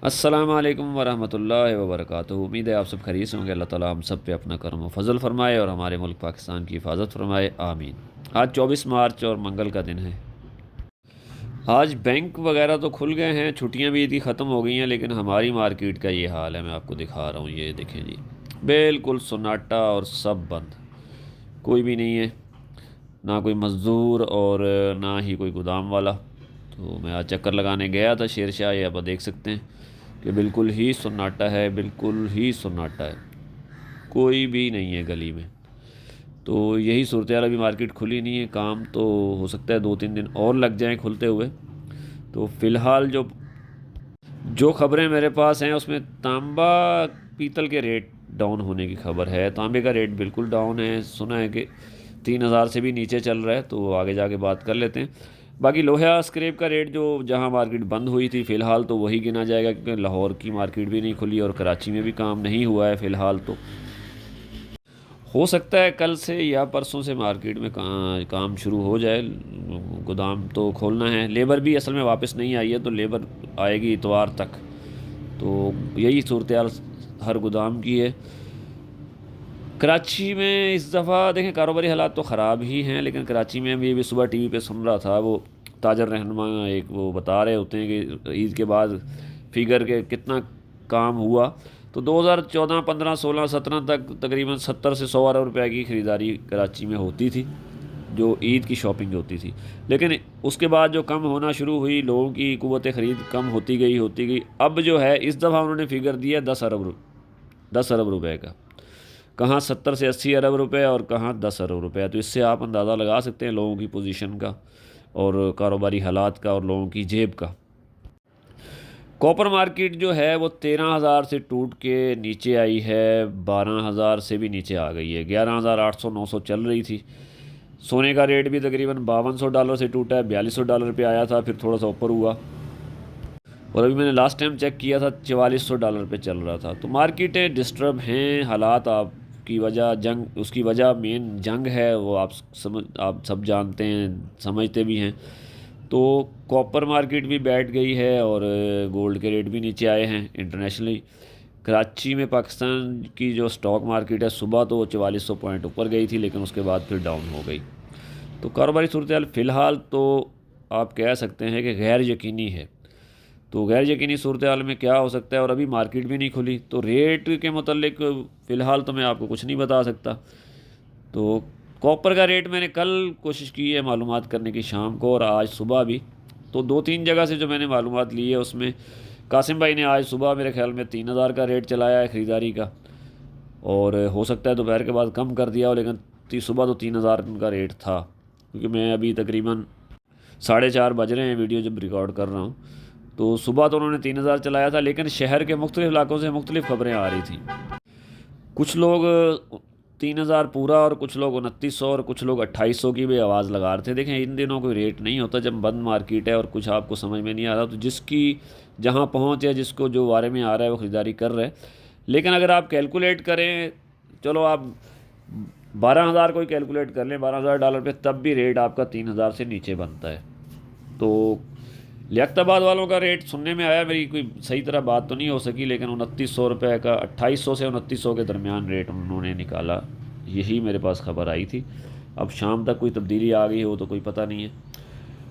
अस्सलाम वालेकुम वरहमतुल्लाहि वबरकातुहू। उम्मीद है आप सब खैरियत से होंगे। अल्लाह ताला हम सब पे अपना करम व फजल फरमाए और हमारे मुल्क पाकिस्तान की हिफाजत फरमाए, आमीन। आज 24 मार्च और मंगल का दिन है। आज बैंक वगैरह तो खुल गए हैं, छुट्टियां भी ईद की ख़त्म हो गई हैं, लेकिन हमारी मार्केट का ये हाल है। मैं आपको दिखा रहा हूँ, ये देखें जी, बिल्कुल सन्नाटा और सब बंद। कोई भी नहीं है, ना कोई मज़दूर और ना ही कोई गोदाम वाला। तो मैं आज चक्कर लगाने गया था शेर शाह, ये आप देख सकते हैं कि बिल्कुल ही सन्नाटा है, बिल्कुल ही सन्नाटा है, कोई भी नहीं है गली में। तो यही सूरत हाल, अभी मार्केट खुली नहीं है, काम तो हो सकता है 2-3 दिन और लग जाएं खुलते हुए। तो फ़िलहाल जो जो खबरें मेरे पास हैं उसमें तांबा पीतल के रेट डाउन होने की खबर है। तांबे का रेट बिल्कुल डाउन है, सुना है कि 3,000 से भी नीचे चल रहा है, तो आगे जाके बात कर लेते हैं। बाकी लोहा स्क्रैप का रेट जो जहां मार्केट बंद हुई थी फ़िलहाल तो वही गिना जाएगा, क्योंकि लाहौर की मार्केट भी नहीं खुली और कराची में भी काम नहीं हुआ है फ़िलहाल। तो हो सकता है कल से या परसों से मार्केट में काम शुरू हो जाए। गोदाम तो खोलना है, लेबर भी असल में वापस नहीं आई है, तो लेबर आएगी इतवार तक। तो यही सूरत हाल हर गोदाम की है। कराची में इस दफ़ा देखें कारोबारी हालात तो ख़राब ही हैं, लेकिन कराची में भी सुबह टीवी पे सुन रहा था, वो ताजर रहनुमा एक वो बता रहे होते हैं कि ईद के बाद फिगर के कितना काम हुआ। तो 2014, 15, 16, 17 तक तकरीबन 70 से 100 अरब रुपए की ख़रीदारी कराची में होती थी, जो ईद की शॉपिंग होती थी। लेकिन उसके बाद जो कम होना शुरू हुई, लोगों की क़ुव्वत ख़रीद कम होती गई। अब जो है इस दफ़ा उन्होंने फ़िगर दिया 10 अरब रुपए का। कहाँ 70 से 80 अरब रुपए और कहाँ 10 अरब रुपए। तो इससे आप अंदाज़ा लगा सकते हैं लोगों की पोजीशन का और कारोबारी हालात का और लोगों की जेब का। कॉपर मार्केट जो है वो 13,000 से टूट के नीचे आई है, 12,000 से भी नीचे आ गई है, 11,800-900 चल रही थी। सोने का रेट भी तकरीबन $5200 से टूटा है, $4200 पे आया था, फिर थोड़ा सा ऊपर हुआ और अभी मैंने लास्ट टाइम चेक किया था $4400 पे चल रहा था। तो मार्केटें डिस्टर्ब हैं, हालात आपकी वजह जंग, उसकी वजह मेन जंग है, वो आप सब जानते हैं, समझते भी हैं। तो कॉपर मार्केट भी बैठ गई है और गोल्ड के रेट भी नीचे आए हैं इंटरनेशनली। कराची में पाकिस्तान की जो स्टॉक मार्केट है, सुबह तो 4400 पॉइंट ऊपर गई थी, लेकिन उसके बाद फिर डाउन हो गई। तो कारोबारी सूरत हाल फ़िलहाल तो आप कह सकते हैं कि गैर यकीनी है। तो गैर यकीनी सूरत हाल में क्या हो सकता है, और अभी मार्केट भी नहीं खुली, तो रेट के मतलब फ़िलहाल तो मैं आपको कुछ नहीं बता सकता। तो कॉपर का रेट मैंने कल कोशिश की है मालूमात करने की शाम को और आज सुबह भी। तो 2-3 जगह से जो मैंने मालूमात ली है उसमें कासिम भाई ने आज सुबह मेरे ख्याल में 3,000 का रेट चलाया है ख़रीदारी का, और हो सकता है दोपहर के बाद कम कर दिया हो, लेकिन सुबह तो 3,000 का रेट था। क्योंकि मैं अभी तकरीबन 4:30 बज रहे हैं वीडियो जब रिकॉर्ड कर रहा हूँ। तो सुबह तो उन्होंने 3,000 चलाया था, लेकिन शहर के मुख्तलिफ़ इलाकों से मुख्तलिफ़ खबरें आ रही थी। कुछ लोग 3,000 पूरा और कुछ लोग 2900 और कुछ लोग 2800 की भी आवाज़ लगा रहे थे। देखें इन दिनों कोई रेट नहीं होता जब बंद मार्केट है और कुछ आपको समझ में नहीं आ रहा, तो जिसकी जहाँ पहुँच है, जिसको जो बारे में आ रहा है वो ख़रीदारी कर रहे हैं। लेकिन अगर आप कैलकुलेट करें, चलो आप 12,000 कोई कैलकुलेट कर लें $12,000 पे, तब भी रेट आपका 3,000 से नीचे बनता है। तो लियाकताबाद वालों का रेट सुनने में आया, मेरी कोई सही तरह बात तो नहीं हो सकी, लेकिन 2900 रुपये का, 2800 से 2900 के दरमियान रेट उन्होंने निकाला, यही मेरे पास खबर आई थी। अब शाम तक कोई तब्दीली आ गई हो तो कोई पता नहीं है।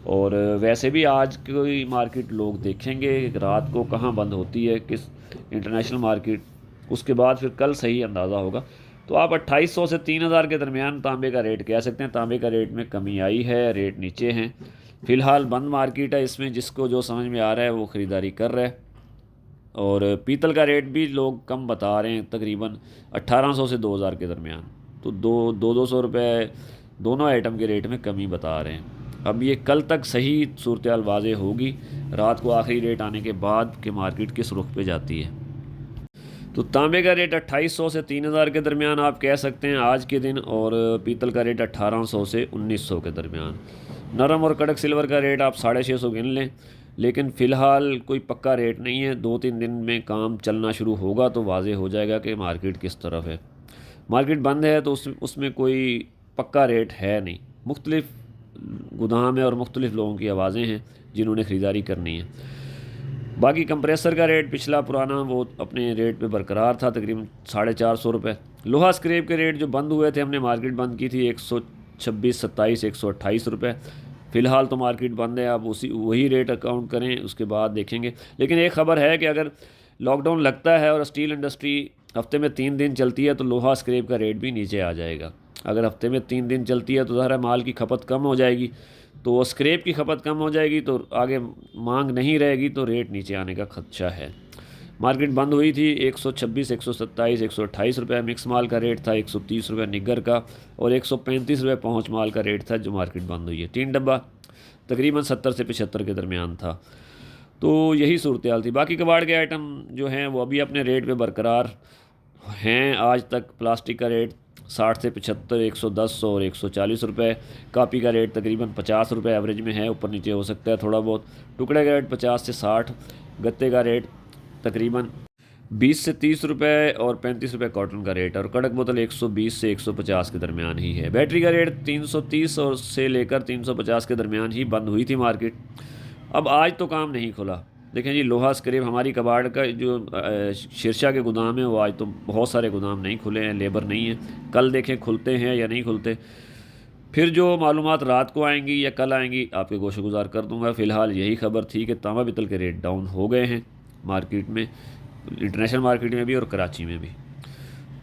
और वैसे भी आज की मार्केट लोग देखेंगे रात को कहाँ बंद होती है, किस इंटरनेशनल मार्केट, उसके बाद फिर कल सही अंदाज़ा होगा। तो आप 2800 से 3,000 के दरमियान तांबे का रेट कह सकते हैं। तांबे का रेट में कमी आई है, रेट नीचे हैं। फ़िलहाल बंद मार्केट है, इसमें जिसको जो समझ में आ रहा है वो ख़रीदारी कर रहा है। और पीतल का रेट भी लोग कम बता रहे हैं, तकरीबन 1800 से 2,000 के दरमियान। तो 200 रुपये दोनों आइटम के रेट में कमी बता रहे हैं। अब ये कल तक सही सूरत हाल वाज़ेह होगी, रात को आखिरी रेट आने के बाद कि मार्केट किस रुख पे जाती है। तो तांबे का रेट 2800 से 3,000 के दरमियान आप कह सकते हैं आज के दिन, और पीतल का रेट 1800 से 1900 के दरमियान। नरम और कड़क सिल्वर का रेट आप 650 गिन लें, लेकिन फ़िलहाल कोई पक्का रेट नहीं है। 2-3 दिन में काम चलना शुरू होगा तो वाज़ेह हो जाएगा कि मार्केट किस तरफ है। मार्केट बंद है तो उसमें कोई पक्का रेट है नहीं। मुख्तलिफ़ गोदाम है और मुख्तलिफ़ लोगों की आवाज़ें हैं जिन्होंने ख़रीदारी करनी है। बाकी कंप्रेसर का रेट पिछला पुराना वो अपने रेट पे बरकरार था, तकरीबन 450 रुपये। लोहा स्क्रैप के रेट जो बंद हुए थे, हमने मार्केट बंद की थी 126, 27, 128 रुपये। फ़िलहाल तो मार्केट बंद है, आप उसी वही रेट अकाउंट करें, उसके बाद देखेंगे। लेकिन एक ख़बर है कि अगर लॉकडाउन लगता है और स्टील इंडस्ट्री हफ्ते में 3 दिन चलती है तो लोहा स्क्रैप का रेट भी नीचे आ जाएगा। अगर हफ्ते में 3 दिन चलती है तो ज़ाहिर है माल की खपत कम हो जाएगी, तो स्क्रैप की खपत कम हो जाएगी, तो आगे मांग नहीं रहेगी, तो रेट नीचे आने का खदशा है। मार्केट बंद हुई थी 126, 127, 128 रुपये मिक्स माल का रेट था, 130 रुपये निगर का, और 135 रुपये पहुँच माल का रेट था जो मार्केट बंद हुई है। 3 डब्बा तकरीबन 70 से 75 के दरमियान था। तो यही सूरत हाल थी। बाकी कबाड़ के आइटम जो हैं वो अभी अपने रेट पे बरकरार हैं। आज तक प्लास्टिक का रेट 60 से 75, 110 और 140 रुपये। कापी का रेट तकरीबन 50 रुपये एवरेज में है, ऊपर नीचे हो सकता है थोड़ा बहुत। टुकड़े का रेट 50 से 60। गत्ते का रेट तकरीबन 20 से 30 रुपये, और 35 रुपये कॉटन का रेट, और कड़क बोतल 120 से 150 के दरमियान ही है। बैटरी का रेट 330 और से लेकर 350 के दरमियान ही बंद हुई थी मार्केट। अब आज तो काम नहीं खुला। देखें जी, लोहा स्क्रैप हमारी कबाड़ का जो शीर्षा के गोदाम है वो आज तो बहुत सारे गोदाम नहीं खुले हैं, लेबर नहीं है। कल देखें खुलते हैं या नहीं खुलते। फिर जो मालूमात रात को आएंगी या कल आएंगी आपके गोशेगुजार कर दूंगा। फ़िलहाल यही खबर थी कि तांबा पितल के रेट डाउन हो गए हैं मार्केट में, इंटरनेशनल मार्केट में भी और कराची में भी।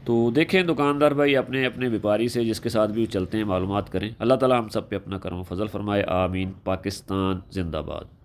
तो देखें दुकानदार भाई अपने अपने व्यापारी से जिसके साथ भी चलते हैं मालूमात करें। अल्लाह ताला हम सब पे अपना करम फजल फरमाए, आमीन। पाकिस्तान जिंदाबाद।